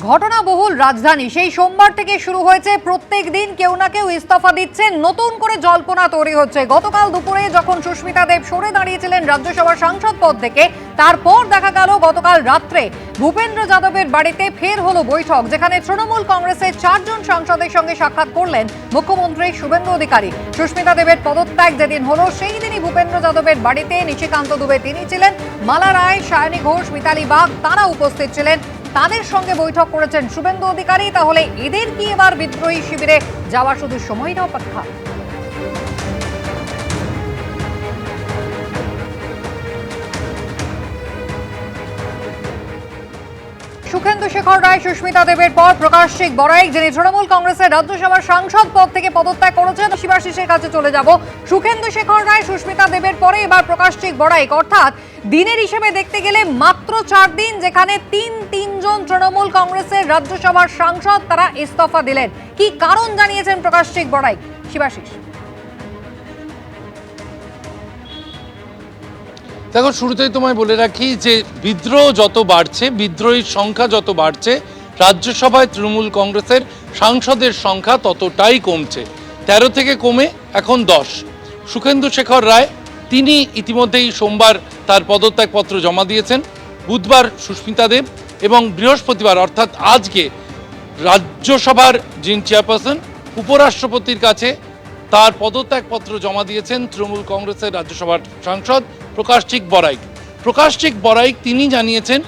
ঘটনাবহুল রাজধানী সেই সোমবার থেকে শুরু হয়েছে। প্রত্যেক দিন কেউ না কেউ ইস্তফা দিচ্ছেন, নতুন করে জল্পনা তৈরি হচ্ছে। গতকাল দুপুরে যখন সুস্মিতা দেব সরে দাঁড়িয়েছিলেন রাজ্যসভার সাংসদ পদ থেকে, তারপর দেখা গেল গতকাল রাত্রে ভূপেন্দ্র যাদবের বাড়িতে ফের হলো বৈঠক, যেখানে তৃণমূল কংগ্রেসের 4 জন সাংসদের সঙ্গে সাক্ষাৎ করলেন মুখ্যমন্ত্রী শুভেন্দু অধিকারী। সুস্মিতা দেবের পদত্যাগ যেদিন হলো সেই দিনই ভূপেন্দ্র যাদবের বাড়িতে নিশিকান্ত দুবে তিনি ছিলেন, মালা রায়, সায়নী ঘোষ, মিতালি বাগ তারা উপস্থিত ছিলেন। তাদের সঙ্গে বৈঠক করেছেন শুভেন্দু অধিকারী। তাহলে এদের কি এবার বিদ্রোহী শিবিরে যাওয়া শুধু সময়ের অপেক্ষা? সুখেন্দু শেখর রায় সুস্মিতা দেবের পর প্রকাশ্যিক বড়াইক, যিনি তৃণমূল কংগ্রেসের রাজ্যসভার সাংসদ পদ থেকে পদত্যাগ করেছেন। শিবাশিসের কাছে চলে যাব। সুখেন্দু শেখর রায় সুস্মিতা দেবের পরে এবার প্রকাশ্যিক বড়াইক, অর্থাৎ দিনের হিসেবে দেখতে গেলে মাত্র 4 দিন, যেখানে তিনজন তৃণমূল কংগ্রেসের রাজ্যসভার সাংসদ তারা ইস্তফা দিলেন। কি কারণ জানিয়েছেন প্রকাশ্যিক বড়াইক? শিবাশিস। দেখো, শুরুতেই তোমায় বলে রাখি যে বিদ্রোহ যত বাড়ছে, বিদ্রোহীর সংখ্যা যত বাড়ছে, রাজ্যসভায় তৃণমূল কংগ্রেসের সাংসদের সংখ্যা ততটাই কমছে। 13 থেকে কমে এখন 10। সুখেন্দু শেখর রায় তিনি ইতিমধ্যেই সোমবার তার পদত্যাগপত্র জমা দিয়েছেন। বুধবার সুস্মিতা দেব এবং বৃহস্পতিবার অর্থাৎ আজকে রাজ্যসভার যিনি চেয়ারপারসন উপরাষ্ট্রপতির কাছে তার পদত্যাগপত্র জমা দিয়েছেন তৃণমূল কংগ্রেসের রাজ্যসভার সাংসদ প্রকাশ্যিক বড়াইক। প্রকাশ্যিক বড়াইক তিনি জানিয়েছেন,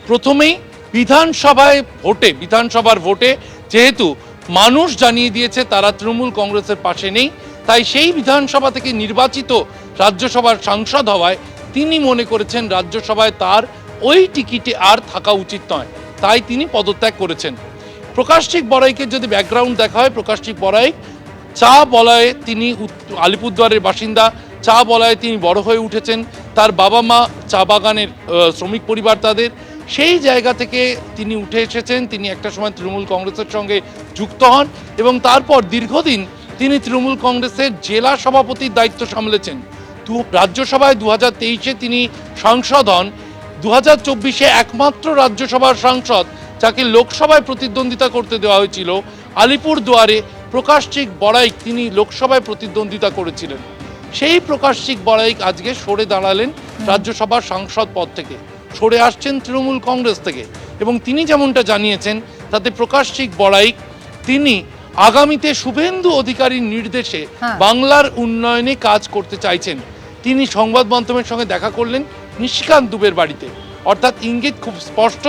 প্রথমেই বিধানসভার ভোটে যেহেতু মানুষ জানিয়ে দিয়েছে তারা তৃণমূল কংগ্রেসের পাশে নেই, তাই সেই বিধানসভা থেকে নির্বাচিত রাজ্যসভার সাংসদ হওয়ায় তিনি মনে করেছেন রাজ্যসভায় তার ওই টিকিটে আর থাকা উচিত নয়, তাই তিনি পদত্যাগ করেছেন। প্রকাশ্যিক বড়াইকের যদি ব্যাকগ্রাউন্ড দেখা হয়, প্রকাশ্যিক বড়াইক চা বলয়ে তিনি আলিপুরদুয়ারের বাসিন্দা। চা বলয়ে তিনি বড় হয়ে উঠেছেন, তার বাবা মা চা বাগানের শ্রমিক পরিবার তাদের, সেই জায়গা থেকে তিনি উঠে এসেছেন। তিনি একটা সময় তৃণমূল কংগ্রেসের সঙ্গে যুক্ত হন এবং তারপর দীর্ঘদিন তিনি তৃণমূল কংগ্রেসের জেলা সভাপতির দায়িত্ব সামলেছেন। রাজ্যসভায় 2023-এ তিনি সাংসদ হন। 2024-এ একমাত্র রাজ্যসভার সাংসদ যাকে লোকসভায় প্রতিদ্বন্দ্বিতা করতে দেওয়া হয়েছিল, আলিপুরদুয়ারে প্রকাশ্যিক বড়াইক তিনি লোকসভায় প্রতিদ্বন্দ্বিতা করেছিলেন। সেই প্রকাশ্যিক বড়াইক আজকে সরে দাঁড়ালেন রাজ্যসভার সাংসদ পদ থেকে, সরে আসছেন তৃণমূল কংগ্রেস থেকে। এবং তিনি যেমনটা জানিয়েছেন তাতে প্রকাশ্যিক বড়াইক তিনি আগামীতে শুভেন্দু অধিকারীর নির্দেশে বাংলার উন্নয়নে কাজ করতে চাইছেন। তিনি সংবাদ মাধ্যমের সঙ্গে দেখা করলেন নিশিকান্ত দুবের বাড়িতে, অর্থাৎ ইঙ্গিত খুব স্পষ্ট,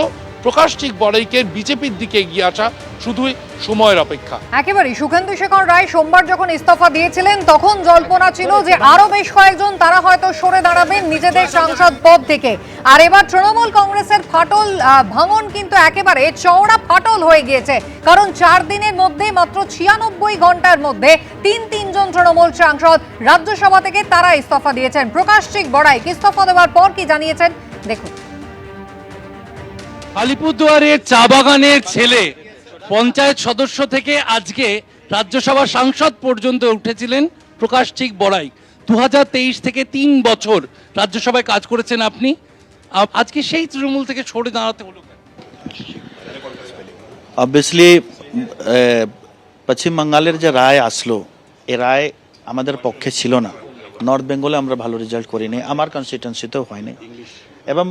প্রকাশ্যিক বড়াইকের বিজেপির দিকে এগিয়ে আসা শুধুই সময়ের অপেক্ষা। একেবারেই সুখেন্দু শেখর রায় সোমবার যখন ইস্তফা দিয়েছিলেন তখন জল্পনা ছিল যে আরো বেশ কয়েকজন তারা হয়তো সরে দাঁড়াবেন নিজেদের সাংসদ পদ থেকে। আর এবার তৃণমূল কংগ্রেসের ফাটল ভাঙন কিন্তু একেবারে চওড়া ফাটল হয়ে গিয়েছে, কারণ 4 দিনের মধ্যে মাত্র 96 ঘন্টার মধ্যে তিনজন তৃণমূল সাংসদ রাজ্যসভা থেকে তারা ইস্তফা দিয়েছেন। প্রকাশ্যিক বড়াইক ইস্তফা দেওয়ার পর কি জানিয়েছেন দেখুন। আলিপুরদুয়ারের চা বাগানের ছেলে পঞ্চায়েত সদস্য থেকে আজকে রাজ্যসভার সাংসদ পর্যন্ত উঠেছিলেন প্রকাশ্যিক বড়াইক। 2023 থেকে 3 বছর রাজ্যসভায় কাজ করেছেন আপনি, আজকে সেই তৃণমূল থেকে সরে দাঁড়াতে হলো। অবভিয়াসলি পশ্চিম বাঙ্গালের যে রায় আসলো, এ রায় আমাদের পক্ষে ছিল না। নর্থ বেঙ্গলে আমরা ভালো রেজাল্ট করিনি, আমার কনস্টিটুয়েন্সিতেও হয়নি। এবং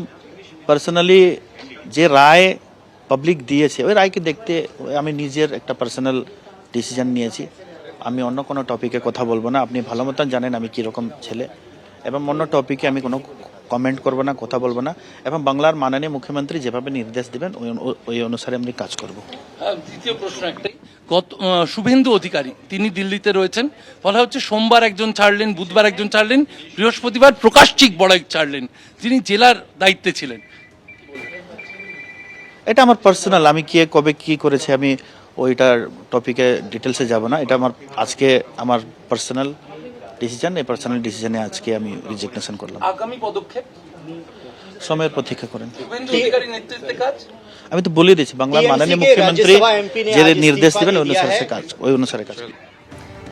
পার্সোনালি যে রায় পাবলিক দিয়েছে ওই রায়কে দেখতে আমি নিজের একটা পার্সোনাল ডিসিশন নিয়েছি। আমি অন্য কোনো টপিকে কথা বলবো না, আপনি ভালো মতন জানেন আমি কীরকম ছেলে, এবং অন্য টপিকে আমি কোনো কমেন্ট করবো না, কথা বলবো না। এবং বাংলার মাননীয় মুখ্যমন্ত্রী যেভাবে নির্দেশ দেবেন ওই অনুসারে আমি কাজ করব। দ্বিতীয় প্রশ্ন একটাই, শুভেন্দু অধিকারী তিনি দিল্লিতে রয়েছেন, বলা হচ্ছে সোমবার একজন ছাড়লেন, বুধবার একজন ছাড়লেন, বৃহস্পতিবার প্রকাশ্যিক বড়াইক ছাড়লেন, যিনি জেলার দায়িত্বে ছিলেন। এটা আমার পার্সোনাল, আমি কে কবে কি করেছে আমি ওইটার টপিকে ডিটেলসে যাব না। এটা আজকে আমার পার্সোনাল ডিসিশন, এই পার্সোনাল ডিসিশনে আজকে আমি রিজিগনেশন করলাম। আগামী পদক্ষেপ সময়ের প্রতীক্ষা করেন। আমি তো বলে দিয়েছি, বাংলার মাননীয় মুখ্যমন্ত্রী যে নির্দেশ দেবেন ওই অনুসারে কাজ।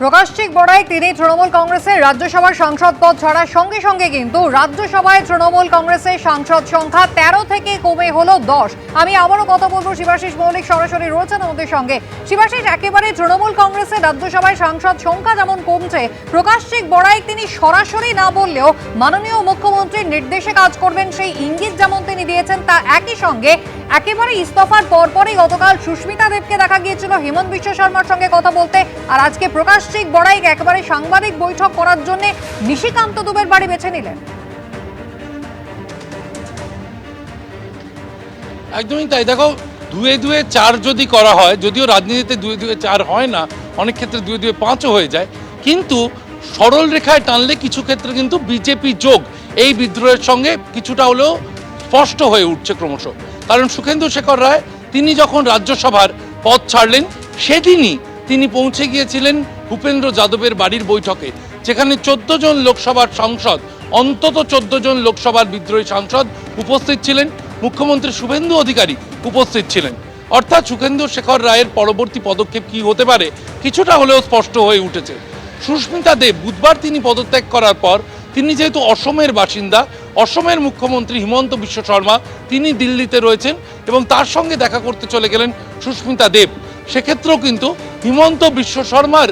প্রকাশিক বড়াই তিনি তৃণমূল কংগ্রেসের রাজ্যসভার সাংসদ পদ ছাড়ার সঙ্গে সঙ্গে কিন্তু রাজ্যসভায় তৃণমূল কংগ্রেসের সাংসদ সংখ্যা 13 থেকে কমে হলো 10। আমি আবারও কথা বলবো শিবাশিস মৌলিক সরাসরি রয়েছেন আমাদের সঙ্গে। শিবাশিস, একেবারে তৃণমূল কংগ্রেসের রাজ্যসভায় সাংসদ সংখ্যা যেমন কমছে, প্রকাশিক বড়াই তিনি সরাসরি না বললেও মাননীয় মুখ্যমন্ত্রীর নির্দেশে কাজ করবেন সেই ইঙ্গিত যেমন তিনি দিয়েছেন, তা একই সঙ্গে একেবারে ইস্তফার পরপরই গতকাল সুস্মিতা দেবকে দেখা গিয়েছিল হিমন্ত বিশ্ব শর্মার সঙ্গে কথা বলতে, আর আজকে প্রকাশিক বড়াইক একেবারে সাংবাদিক বৈঠক করার জন্য নিশিকান্ত দুবের বাড়ি বেছে নিলেন। একদমই তাই। দেখো, 2-2-4 যদি করা হয়, যদিও রাজনীতিতে 2-2-4 হয় না, অনেক ক্ষেত্রে 2-2-5ও হয়ে যায়, কিন্তু সরল রেখায় টানলে কিছু ক্ষেত্রে কিন্তু বিজেপি যোগ এই বিদ্রোহের সঙ্গে কিছুটা হলেও স্পষ্ট হয়ে উঠছে ক্রমশ। কারণ সুখেন্দু শেখর রায় তিনি যখন রাজ্যসভার পদ ছাড়লেন, সেদিনই তিনি পৌঁছে গিয়েছিলেন ভূপেন্দ্র যাদবের বাড়ির বৈঠকে, যেখানে 14 জন লোকসভার সাংসদ, অন্তত 14 জন লোকসভার বিদ্রোহী সাংসদ উপস্থিত ছিলেন, মুখ্যমন্ত্রী শুভেন্দু অধিকারী উপস্থিত ছিলেন। অর্থাৎ সুখেন্দু শেখর রায়ের পরবর্তী পদক্ষেপ কি হতে পারে কিছুটা হলেও স্পষ্ট হয়ে উঠেছে। সুস্মিতা দেব বুধবার তিনি পদত্যাগ করার পর, তিনি যেহেতু অসমের বাসিন্দা, অসমের মুখ্যমন্ত্রী হিমন্ত বিশ্ব শর্মা তিনি দিল্লিতে রয়েছেন এবং তার সঙ্গে দেখা করতে চলে গেলেন সুস্মিতা দেব। সেক্ষেত্রেও কিন্তু হিমন্ত বিশ্ব শর্মার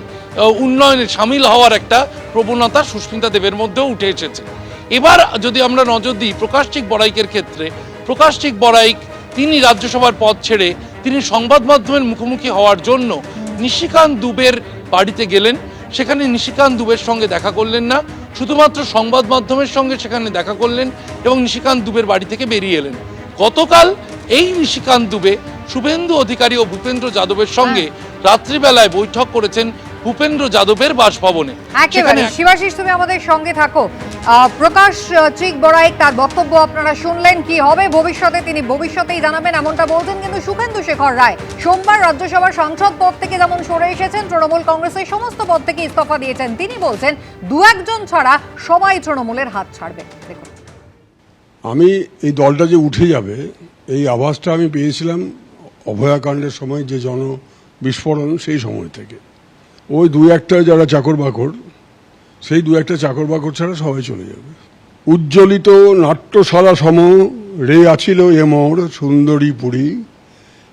উন্নয়নে সামিল হওয়ার একটা প্রবণতা সুস্মিতা দেবের মধ্যেও উঠে এসেছে। এবার যদি আমরা নজর দিই প্রকাশিক বড়াইকের ক্ষেত্রে, প্রকাশিক বড়াইক তিনি রাজ্যসভার পদ ছেড়ে তিনি সংবাদ মাধ্যমের মুখোমুখি হওয়ার জন্য নিশিকান্ত দুবের বাড়িতে গেলেন। সেখানে নিশিকান্ত দুবের সঙ্গে দেখা করলেন না, শুধুমাত্র সংবাদ মাধ্যমের সঙ্গে সেখানে দেখা করলেন এবং নিশিকান্ত দুবের বাড়ি থেকে বেরিয়ে এলেন। গতকাল এই নিশিকান্ত দুবে শুভেন্দু অধিকারী ও ভূপেন্দ্র যাদবের সঙ্গে রাত্রিবেলায় বৈঠক করেছেন ভূপেন্দ্র যাদবের বাসভবনে। একেবারে শিবাশিস, তুমি আমাদের সঙ্গে থাকো। প্রকাশিক বড়াইক তার বক্তব্য আপনারা শুনলেন, কি হবে ভবিষ্যতে তিনি ভবিষ্যতেই জানাবেন এমনটা বলছেন। কিন্তু শুভেন্দু শেখর রায় সোমবার রাজ্যসভার সাংসদ পদ থেকে যেমন সরে এসেছেন, তৃণমূল কংগ্রেসের সমস্ত পদ থেকে ইস্তফা দিয়েছেন, তিনি বলছেন 2-1 ছাড়া সবাই তৃণমূলের হাত ছাড়বে। দেখুন, আমি এই দলটা যে উঠে যাবে এই আভাসটা আমি পেয়েছিলাম অভয়াকাণ্ডের সময়, যে জনবিস্ফোরণ সেই সময় থেকে। ওই 2-1 যারা চাকর বাকর, সেই 2-1 চাকর বাকর ছাড়া সবাই চলে যাবে। উজ্জ্বলিত নাট্যশালা সম রে আছিল এমর সুন্দরী পুরী,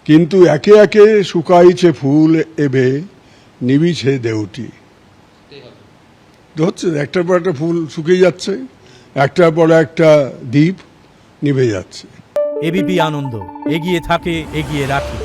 কিন্তু একে একে শুকাইছে ফুল এবে নিবিছে দেউটি। হচ্ছে একটার পর একটা ফুল শুকিয়ে যাচ্ছে, একটার পর একটা দ্বীপ নিভে যাচ্ছে। এবিপি আনন্দ, এগিয়ে থাকে, এগিয়ে রাখে।